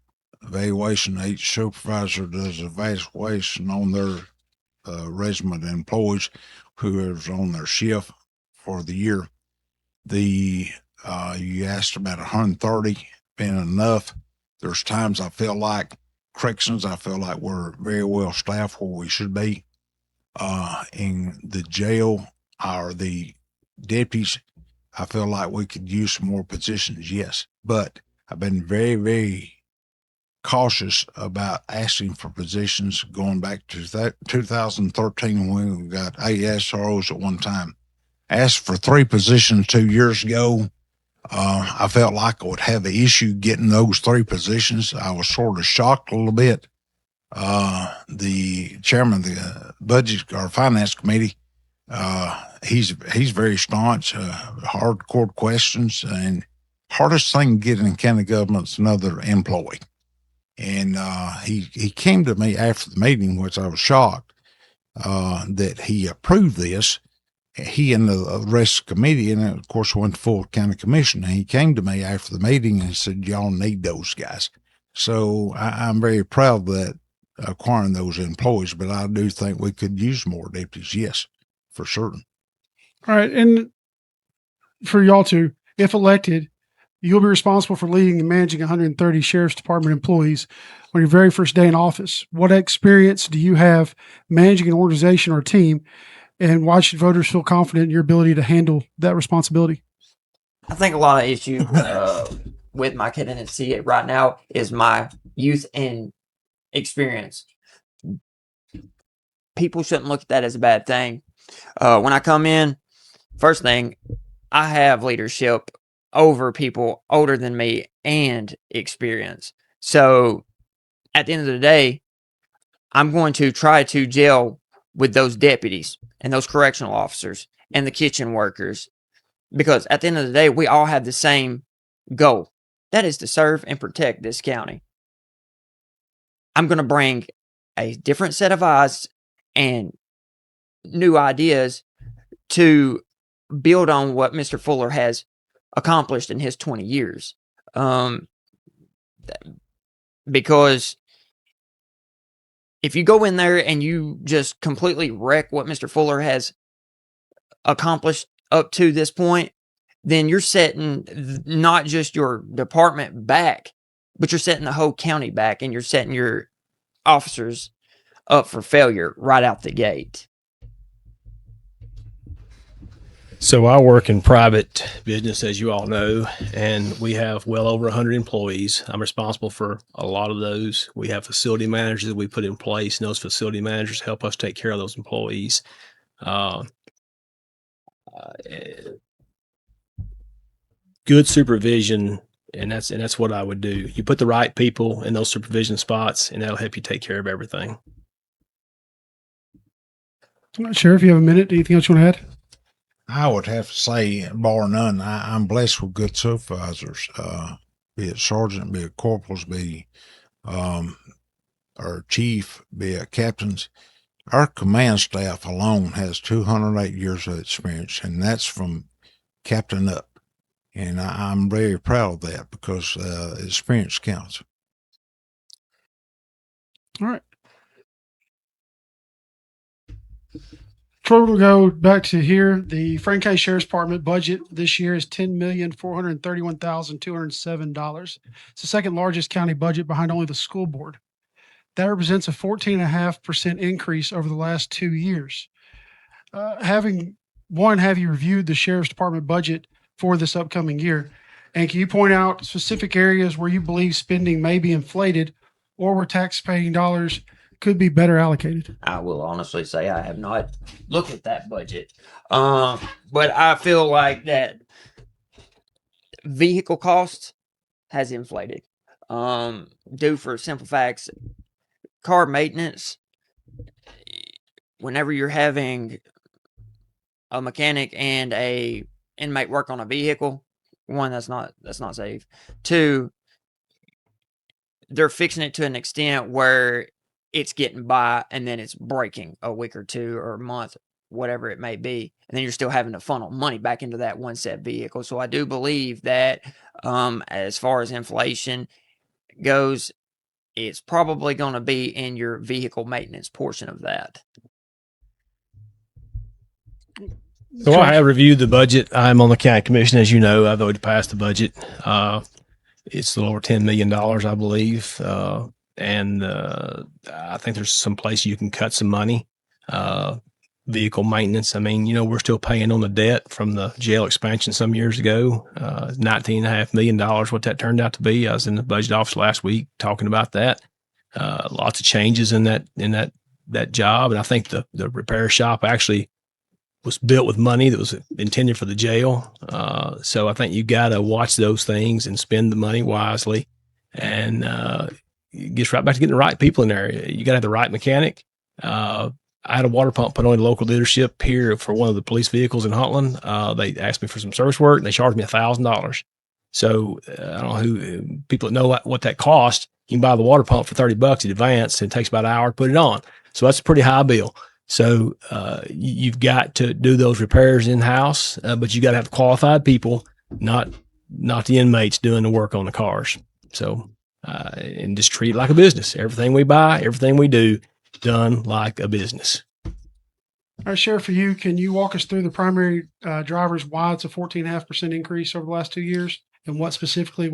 evaluation. Each supervisor does an evaluation on their regiment employees, whoever's on their shift for the year. You asked about 130 being enough. There's times I feel like corrections, I feel like we're very well staffed where we should be. In the jail or the deputies, I feel like we could use some more positions, yes. But I've been very, very cautious about asking for positions going back to 2013 when we got 8 SROs at one time. Asked for 3 positions 2 years ago. I felt like I would have an issue getting those 3 positions. I was sort of shocked a little bit. The chairman of the budget or finance committee, he's very staunch, hardcore questions, and hardest thing to get in county government's another employee. And he came to me after the meeting, which I was shocked that he approved this. He and the rest of the committee, and of course went to full county commission. And he came to me after the meeting and said, "Y'all need those guys." So I'm very proud of that, acquiring those employees. But I do think we could use more deputies, yes, for certain. All right, and for y'all two, if elected, you'll be responsible for leading and managing 130 Sheriff's Department employees on your very first day in office. What experience do you have managing an organization or team, and why should voters feel confident in your ability to handle that responsibility? I think a lot of issue with my candidacy right now is my youth and experience. People shouldn't look at that as a bad thing. When I come in, first thing, I have leadership over people older than me and experience. So at the end of the day, I'm going to try to gel with those deputies and those correctional officers and the kitchen workers, because at the end of the day, we all have the same goal. That is to serve and protect this county. I'm going to bring a different set of eyes and new ideas to build on what Mr. Fuller has accomplished in his 20 years. Because if you go in there and you just completely wreck what Mr. Fuller has accomplished up to this point, then you're setting not just your department back, but you're setting the whole county back, and you're setting your officers up for failure right out the gate. So I work in private business, as you all know, and we have well over 100 employees. I'm responsible for a lot of those. We have facility managers that we put in place, and those facility managers help us take care of those employees. good supervision, and that's what I would do. You put the right people in those supervision spots, and that'll help you take care of everything. Sheriff, you have a minute. Anything else you want to add? I would have to say, bar none, I'm blessed with good supervisors, be it sergeant, be it corporals, be or chief, be it captains. Our command staff alone has 208 years of experience, and that's from captain up. And I'm very proud of that because experience counts. All right. Troy, we'll go back to here. The Franklin County Sheriff's Department budget this year is $10,431,207. It's the second largest county budget behind only the school board. That represents a 14.5% increase over the last 2 years. Have you reviewed the Sheriff's Department budget for this upcoming year? And can you point out specific areas where you believe spending may be inflated or where tax-paying dollars could be better allocated? I will honestly say I have not looked at that budget. But I feel like that vehicle costs has inflated. Due for simple facts, car maintenance, whenever you're having a mechanic and a inmate work on a vehicle, one, that's not safe. Two, they're fixing it to an extent where it's getting by and then it's breaking a week or two or a month, whatever it may be. And then you're still having to funnel money back into that one set vehicle. So I do believe that as far as inflation goes, it's probably going to be in your vehicle maintenance portion of that. So I have reviewed the budget. I'm on the county commission. As you know, I've already passed the budget. It's a little over $10 million, I believe. And I think there's some place you can cut some money. Vehicle maintenance. I mean, we're still paying on the debt from the jail expansion some years ago. $19.5 million, what that turned out to be. I was in the budget office last week talking about that. Lots of changes in that job. And I think the repair shop actually was built with money that was intended for the jail. So I think you got to watch those things and spend the money wisely. And it gets right back to getting the right people in there. You got to have the right mechanic. I had a water pump put on the local dealership here for one of the police vehicles in Huntland. They asked me for some service work and they charged me $1,000. So I don't know who people that know what that cost. You can buy the water pump for $30 in advance and it takes about an hour to put it on. So that's a pretty high bill. So you've got to do those repairs in house, but you got to have qualified people, not the inmates doing the work on the cars. So and just treat it like a business. Everything we buy, everything we do, done like a business. All right, Sheriff, for you, can you walk us through the primary drivers why it's a 14.5% increase over the last 2 years and what specifically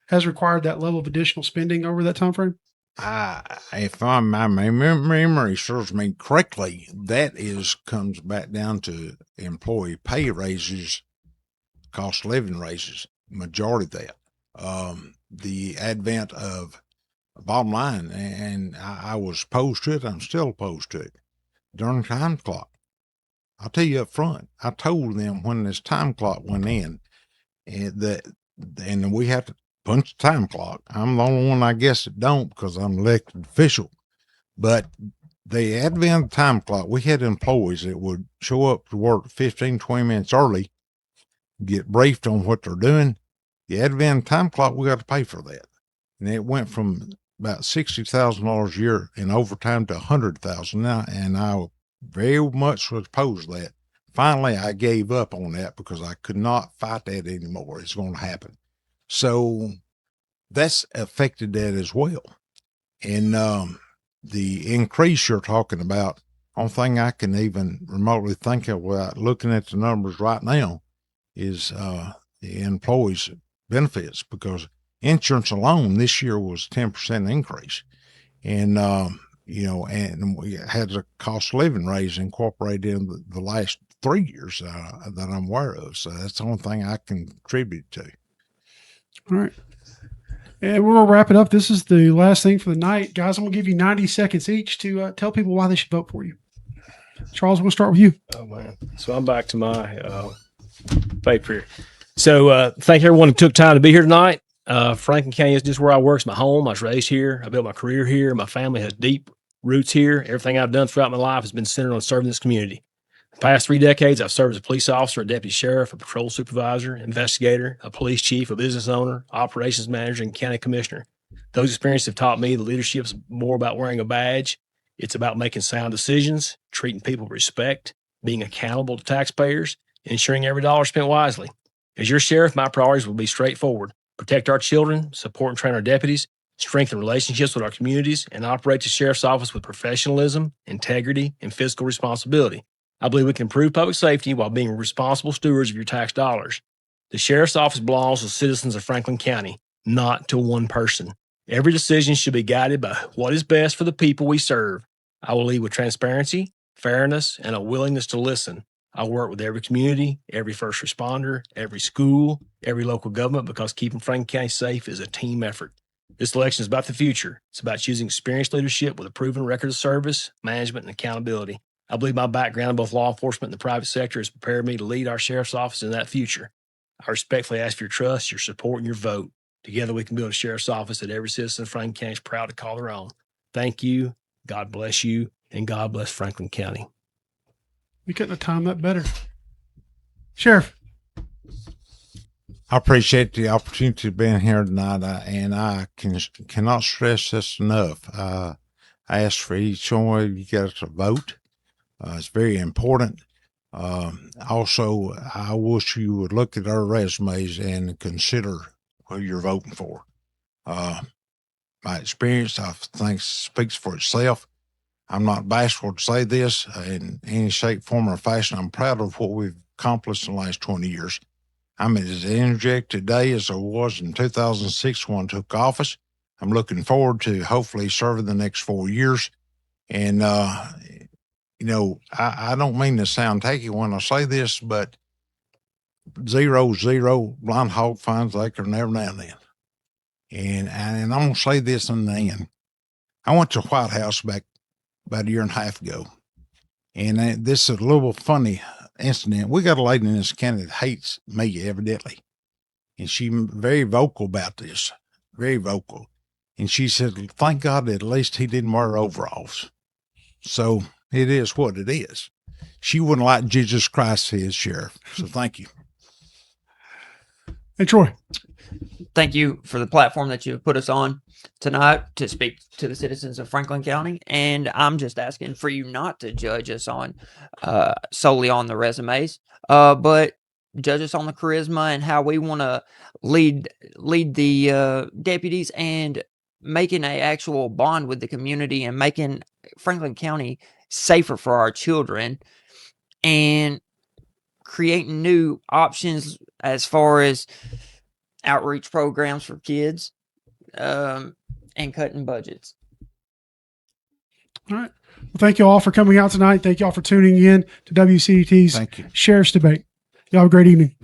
has required that level of additional spending over that time frame? If my memory serves me correctly, that comes back down to employee pay raises, cost of living raises, majority of that. The advent of bottom line, and I was opposed to it. I'm still opposed to it. During time clock, I'll tell you up front. I told them when this time clock went in, and we have to punch the time clock. I'm the only one, I guess, that don't because I'm an elected official. But the advent of the time clock, we had employees that would show up to work 15, 20 minutes early, get briefed on what they're doing. The advent time clock, we got to pay for that. And it went from about $60,000 a year in overtime to $100,000 now. And I very much was opposed to that. Finally, I gave up on that because I could not fight that anymore. It's going to happen. So that's affected that as well. And the increase you're talking about, only thing I can even remotely think of without looking at the numbers right now is the employees' benefits, because insurance alone this year was 10% increase. And, and we had a cost of living raise incorporated in the last 3 years that I'm aware of. So that's the only thing I can contribute to. All right. And we're going to wrap it up. This is the last thing for the night. Guys, I'm going to give you 90 seconds each to tell people why they should vote for you. Charles, we'll start with you. Oh man! So I'm back to my paper here. So thank everyone who took time to be here tonight. Franklin County is just where I work. It's my home. I was raised here. I built my career here. My family has deep roots here. Everything I've done throughout my life has been centered on serving this community. The past 3 decades, I've served as a police officer, a deputy sheriff, a patrol supervisor, investigator, a police chief, a business owner, operations manager, and county commissioner. Those experiences have taught me that leadership is more about wearing a badge. It's about making sound decisions, treating people with respect, being accountable to taxpayers, and ensuring every dollar is spent wisely. As your sheriff, my priorities will be straightforward: protect our children, support and train our deputies, strengthen relationships with our communities, and operate the sheriff's office with professionalism, integrity, and fiscal responsibility. I believe we can improve public safety while being responsible stewards of your tax dollars. The sheriff's office belongs to citizens of Franklin County, not to one person. Every decision should be guided by what is best for the people we serve. I will lead with transparency, fairness, and a willingness to listen. I work with every community, every first responder, every school, every local government, because keeping Franklin County safe is a team effort. This election is about the future. It's about choosing experienced leadership with a proven record of service, management, and accountability. I believe my background in both law enforcement and the private sector has prepared me to lead our sheriff's office in that future. I respectfully ask for your trust, your support, and your vote. Together, we can build a sheriff's office that every citizen of Franklin County is proud to call their own. Thank you. God bless you, and God bless Franklin County. We couldn't have timed that better. Sheriff. I appreciate the opportunity to be in here tonight, and I cannot stress this enough. I ask for each one of you guys to vote. It's very important. Also, I wish you would look at our resumes and consider who you're voting for. My experience, I think, speaks for itself. I'm not bashful to say this in any shape, form, or fashion. I'm proud of what we've accomplished in the last 20 years. I'm as energetic today as I was in 2006 when I took office. I'm looking forward to hopefully serving the next 4 years. And, I don't mean to sound tacky when I say this, but 0-0 blind hog finds acre every now and then. And I'm going to say this in the end. I went to the White House back about a year and a half ago. And this is a little funny incident. We got a lady in this county that hates me, evidently. And she's very vocal about this, very vocal. And she said, thank God that at least he didn't wear overalls. So it is what it is. She wouldn't like Jesus Christ as sheriff. So thank you. Hey, Troy. Thank you for the platform that you've put us on tonight to speak to the citizens of Franklin County. And I'm just asking for you not to judge us on solely on the resumes, but judge us on the charisma and how we want to lead the deputies and making an actual bond with the community and making Franklin County safer for our children and creating new options as far as outreach programs for kids, and cutting budgets. All right. Well, thank you all for coming out tonight. Thank you all for tuning in to WCDT's Thank you. Sheriff's Debate. Y'all have a great evening.